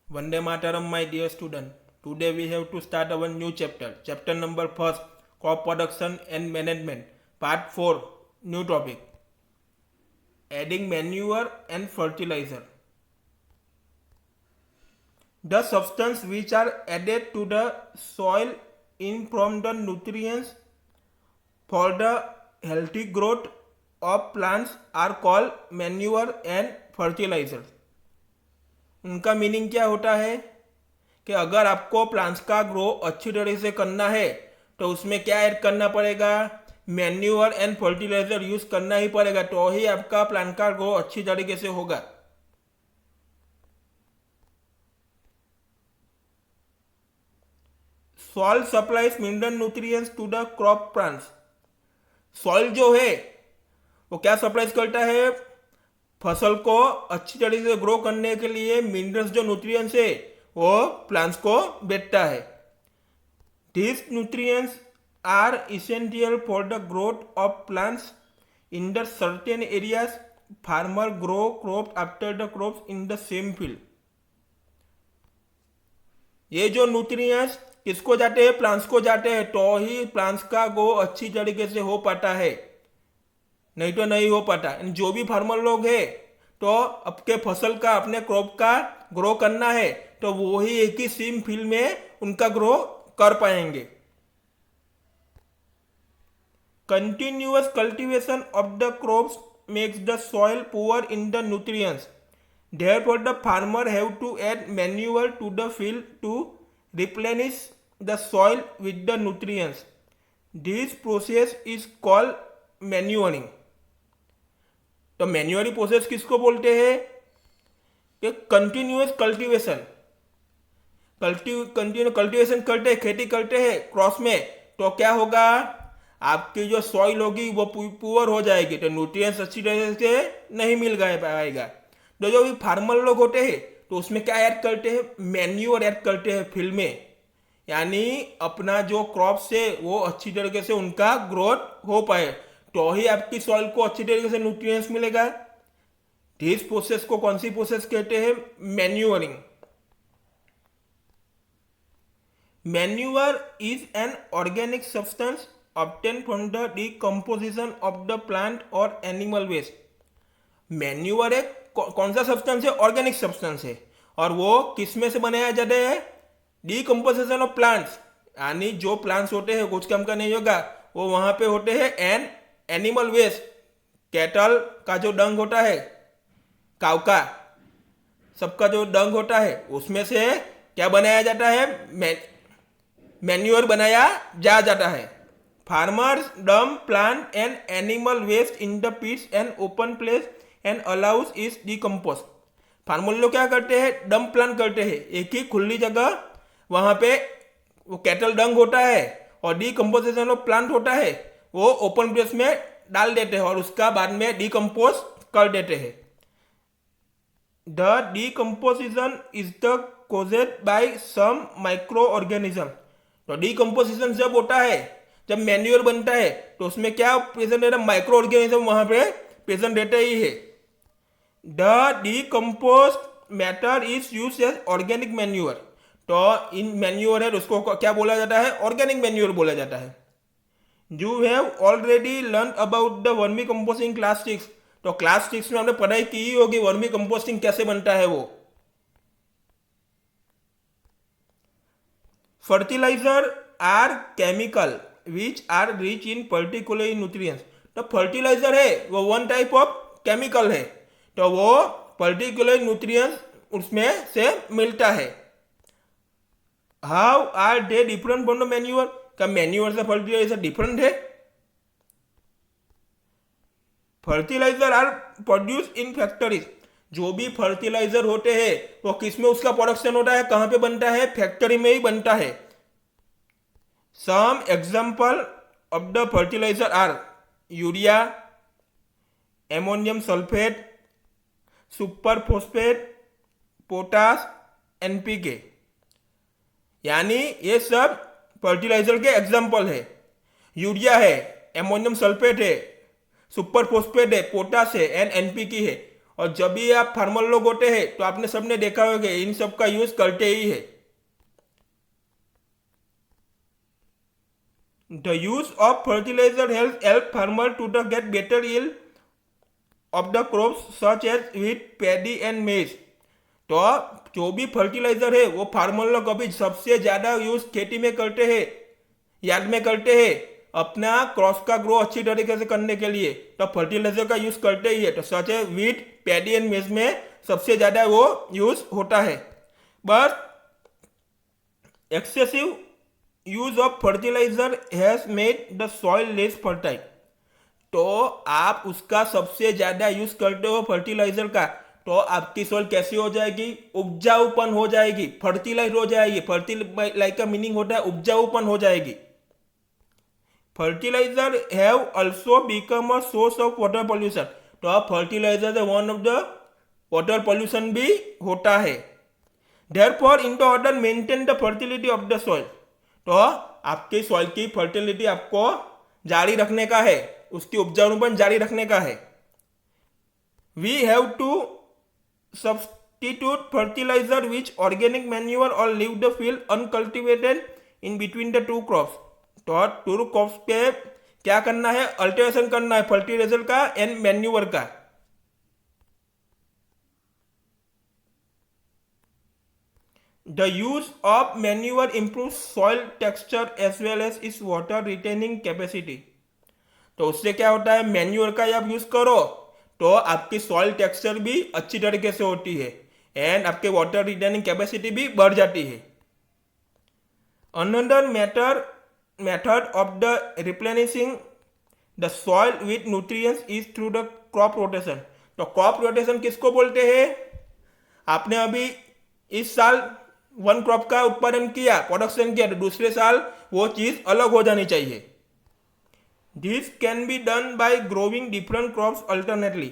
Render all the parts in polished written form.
Vande Mataram, my dear student. Today we have to start our new chapter. Chapter number first, crop production and management. Part 4, new topic. Adding manure and fertilizer. The substance which are added to the soil in from the nutrients for the healthy growth of plants are called manure and fertilizer. उनका meaning क्या होता है कि अगर आपको plants का grow अच्छी तरह से करना है तो उसमें क्या ऐड करना पड़ेगा, मैन्यूअर एंड फर्टिलाइजर यूज करना ही पड़ेगा, तो ही आपका प्लांट का ग्रो अच्छी तरीके से होगा. Soil supplies mineral nutrients to the crop plants. Soil जो है वो क्या सप्लाइज करता है, फसल को अच्छी तरीके से ग्रो करने के लिए मिनरल्स जो न्यूट्रिएंट्स है वो प्लांट्स को देता है. These nutrients are essential for the growth of plants in the certain areas. Farmer grow crops after the crops in the same field. ये जो न्यूट्रिएंट्स किसको जाते हैं, प्लांट्स को जाते हैं, तो ही प्लांट्स का ग्रो अच्छी तरीके से हो पाता है, नहीं तो नहीं हो पाता. जो भी फार्मर लोग हैं तो आपके फसल का अपने क्रॉप का ग्रो करना है तो वो ही एक ही सेम फील्ड में उनका ग्रो कर पाएंगे. Continuous cultivation of the crops makes the soil poor in the nutrients. Therefore the farmer have to add manure to the field to replenish the soil with the nutrients. This process is called manuring. तो मैन्यूअरी process किसको बोलते हैं कि continuous cultivation. Continue cultivation करते हैं, खेती करते हैं क्रॉस में, तो क्या होगा, आपकी जो सॉइल होगी वो पुअर हो जाएगी, तो न्यूट्रिएंट्स अच्छी तरह से नहीं मिल पाएगा. तो जो भी फार्मर लोग होते हैं तो उसमें क्या ऐड करते हैं, मैन्यूअर ऐड करते हैं फील्ड में, यानी अपना जो क्रॉप्स है वो अच्छी तरीके से उनका ग्रोथ हो पाए, तो ही आपकी सॉइल को अच्छी तरीके से न्यूट्रिएंट्स मिलेगा. इस प्रोसेस को कौन सी प्रोसेस कहते हैं, manuring. Manure is an organic substance obtained from the decomposition of the plant or animal waste. Manure एक कौन सा सब्सटेंस है, ऑर्गेनिक सब्सटेंस है, और वो किस में से बनाया जाता है, डीकम्पोजिशन ऑफ प्लांट्स, यानी जो प्लांट्स होते हैं कुछ काम का नहीं होगा, वो वहां पे होते हैं. एंड एनिमल वेस्ट, कैटल का जो डंग होता है, काऊ का सबका जो डंग होता है उसमें से क्या बनाया जाता है, मैन्यूअर बनाया जाता है. Farmers dump plant and animal waste in the pits and open place and allows is decompose. Farmer लोग क्या करते हैं, डंप प्लांट करते हैं, एक ही खुली जगह वहां पे वो कैटल डंग होता है और डिकम्पोजिशन ऑफ प्लांट होता है, वो ओपन प्लेस में डाल देते हैं और उसका बाद में डिकम्पोज कर देते हैं. The decomposition is the caused by some micro organism. तो डिकम्पोजिशन जब होता है, जब मैन्यूअर बनता है, तो उसमें क्या प्रेजेंट रहता है, माइक्रो ऑर्गेनिज्म वहां पे प्रेजेंट रहता ही है. The decomposed matter is used as organic manure. तो इन मैन्यूअर है उसको क्या बोला जाता है, ऑर्गेनिक मैन्यूअर बोला जाता है. You have already learn about the vermi composting class 6. तो क्लास 6 में हमने पढ़ाई की ही होगी वर्मी कंपोस्टिंग कैसे बनता है वो. Fertiliser are chemical which are rich in particular nutrients. तो फर्टिलाइजर है वो वन टाइप ऑफ केमिकल है, तो वो पर्टिकुलर न्यूट्रिएंट्स उसमें से मिलता है. How are they different from the manure. क्या मैन्यूअर से फर्टिलाइजर डिफरेंट है. Fertiliser are produce in factories. जो भी फर्टिलाइजर होते हैं वो किस में उसका प्रोडक्शन होता है, कहां पे बनता है, फैक्ट्री में ही बनता है. Some example of the fertiliser are urea, ammonium sulphate, super phosphate, potash, NPK, यानी ये सब फर्टिलाइजर के एग्जाम्पल है. यूरिया है, एमोनियम सल्फेट है, सुपर फॉस्फेट है, पोटास है एंड एनपीके है. और जब भी आप फार्मर लोग होते हैं तो आपने सबने देखा होगा इन सब का यूज करते ही है। The use of fertilizer help farmer to the get better yield of the crops such as wheat, paddy and maize. तो जो भी फर्टिलाइजर है वो फार्मर लोग अभी सबसे ज्यादा यूज खेती में करते हैं, यार्ड में करते हैं, अपना क्रॉप का ग्रो अच्छी तरीके से करने के लिए तो फर्टिलाइजर का यूज करते ही है। तो सच है वीट, पैडी एंड मेज में सबसे ज्यादा वो यूज होता है। But excessive use of fertilizer has made the soil less fertile. तो आप उसका सबसे ज्यादा यूज करते हो फर्टिलाइजर का तो आपकी सॉइल कैसी हो जाएगी, उपजाऊपन हो जाएगी, फर्टिलाइज हो जाएगी। फर्टिलाइज का मीनिंग होता है उपजाऊपन हो जाएगी। Fertilizer have also become a source of water pollution. तो अब fertilizer one of the water pollution भी होता है। Therefore in the order maintain the fertility of the soil. तो आपकी सॉइल की फर्टिलिटी आपको जारी रखने का है, उसकी उपजाऊपन जारी रखने का है। We have to substitute fertiliser which organic manure और leave the field uncultivated in between the two crops. तो टू क्रॉप्स पे क्या करना है, अल्टरेशन करना है फर्टिलाइजर का एंड मैन्यूअर का। The use of manure improves soil texture as well as its water retaining capacity। तो उससे क्या होता है, मैन्यूअर का आप यूज करो तो आपकी सॉइल टेक्सचर भी अच्छी तरीके से होती है एंड आपके वाटर रिटेनिंग कैपेसिटी भी बढ़ जाती है। Another method of the replenishing the soil with nutrients is through the crop rotation. तो क्रॉप रोटेशन किसको बोलते हैं, आपने अभी इस साल वन क्रॉप का उत्पादन किया, प्रोडक्शन किया, तो दूसरे साल वो चीज अलग हो जानी चाहिए। This can be done by growing different crops alternately.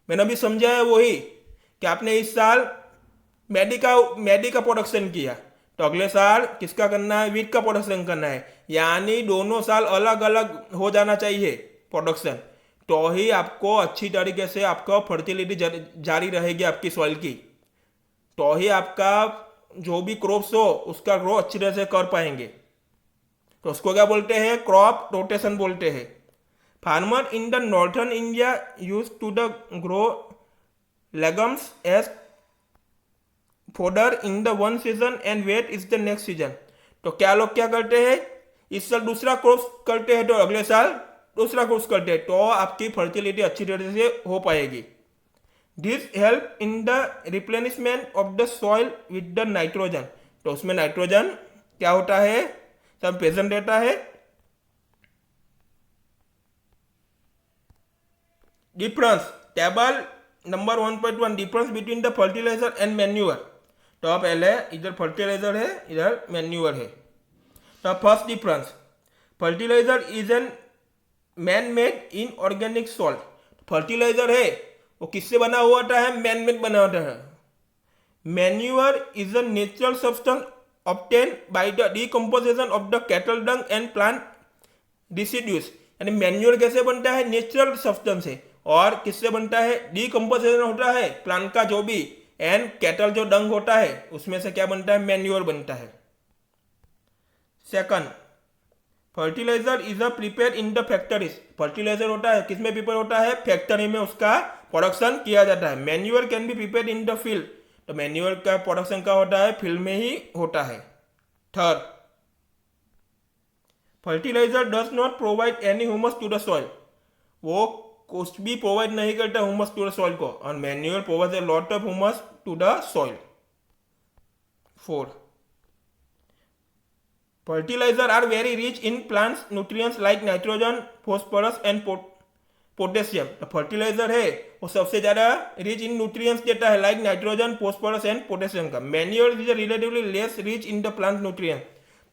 मैंने अभी समझाया वही कि आपने इस साल मैडी का प्रोडक्शन किया तो अगले साल किसका करना है, वीट का प्रोडक्शन करना है, यानी दोनों साल अलग अलग हो जाना चाहिए प्रोडक्शन। तो ही आपको अच्छी तरीके से आपका फर्टिलिटी जारी रहेगी आपकी सॉइल की, तो ही आपका जो भी क्रॉप्स हो उसका ग्रो अच्छी तरह से कर पाएंगे। तो उसको क्या बोलते हैं, क्रॉप रोटेशन बोलते हैं। Farmer in the northern India use to the grow legumes as fodder in the one season and wheat is the next season. तो क्या लोग क्या करते हैं, इस साल दूसरा क्रॉप करते हैं तो अगले साल दूसरा क्रॉप करते हैं, तो आपकी फर्टिलिटी अच्छी तरह से हो पाएगी। This help in the replenishment of the soil with the nitrogen. तो उसमें नाइट्रोजन क्या होता है, सब प्रेजेंट रहता है। Difference table number 1.1 difference between the fertilizer and manure. तो पहले इधर फर्टिलाइजर है, इधर मैन्यूअर है। तो first difference, fertilizer is an man made inorganic salt. Fertilizer है वो किससे बना हुआ होता है, मैन मेड बना होता है। Manure is a natural substance obtain by the decomposition of the cattle dung and plant deciduous. यानी मैन्यूअर कैसे बनता है, नेचुरल सब्सटेंस है, और किससे बनता है, डिकम्पोजिशन होता है प्लांट का जो भी, एंड कैटल जो डंग होता है उसमें से क्या बनता है, मैन्यूअर बनता है। Second, fertilizer is a prepare in the factories. Fertilizer होता है किसमें प्रिपेयर होता है, फैक्ट्री में उसका प्रोडक्शन किया जाता है। Manure can be prepare in the field. तो मैन्यूअर का प्रोडक्शन का होता है फील्ड में ही होता है। Third, fertilizer does not provide any humus to the soil. वो कुछ भी प्रोवाइड नहीं करता ह्यूमस टू द सॉइल को, और manure provides a lot of humus to the soil. Fourth, fertilizer are very rich in plants nutrients like nitrogen, phosphorus and potassium। तो fertiliser है वो सबसे ज्यादा रिच इन न्यूट्रिएंट्स देता है, like nitrogen, phosphorus and potassium का। Manure is relatively less rich in the plant nutrients.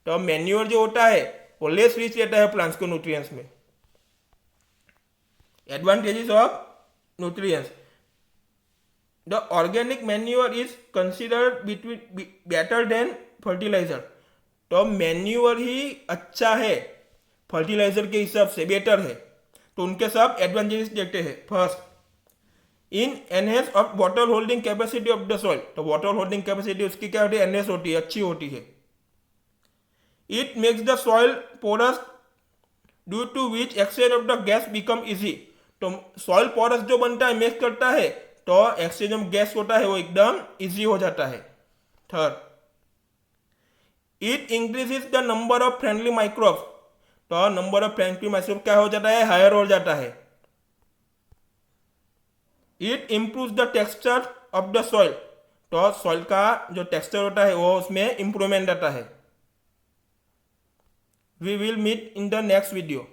तो manure जो होता है वो लेस रिच रहता है प्लांट्स को न्यूट्रिएंट्स में। Advantages of nutrients, the organic manure is considered better than fertilizer. तो मैन्यूअर ही अच्छा है फर्टिलाइजर के हिसाब से, बेटर है। तो उनके सब एडवांटेजेस देखते हैं। First, in enhance of water holding capacity of the soil, तो वाटर होल्डिंग कैपेसिटी उसकी क्या होती है, एनहेंस होती है, अच्छी होती है। It makes the soil porous due to which exchange of the gas become easy, तो सॉइल पोरस जो बनता है, मेक करता है, तो एक्सचेंज ऑफ गैस होता है वो एकदम इजी हो जाता है। Third, it increases the number of friendly microbes, तो नंबर ऑफ फ्रेंडली माइक्रोब क्या हो जाता है, हायर हो जाता है। It improve the texture of the soil, तो सॉइल का जो टेक्सचर होता है वो उसमें इंप्रूवमेंट आता है। We will meet in the next video.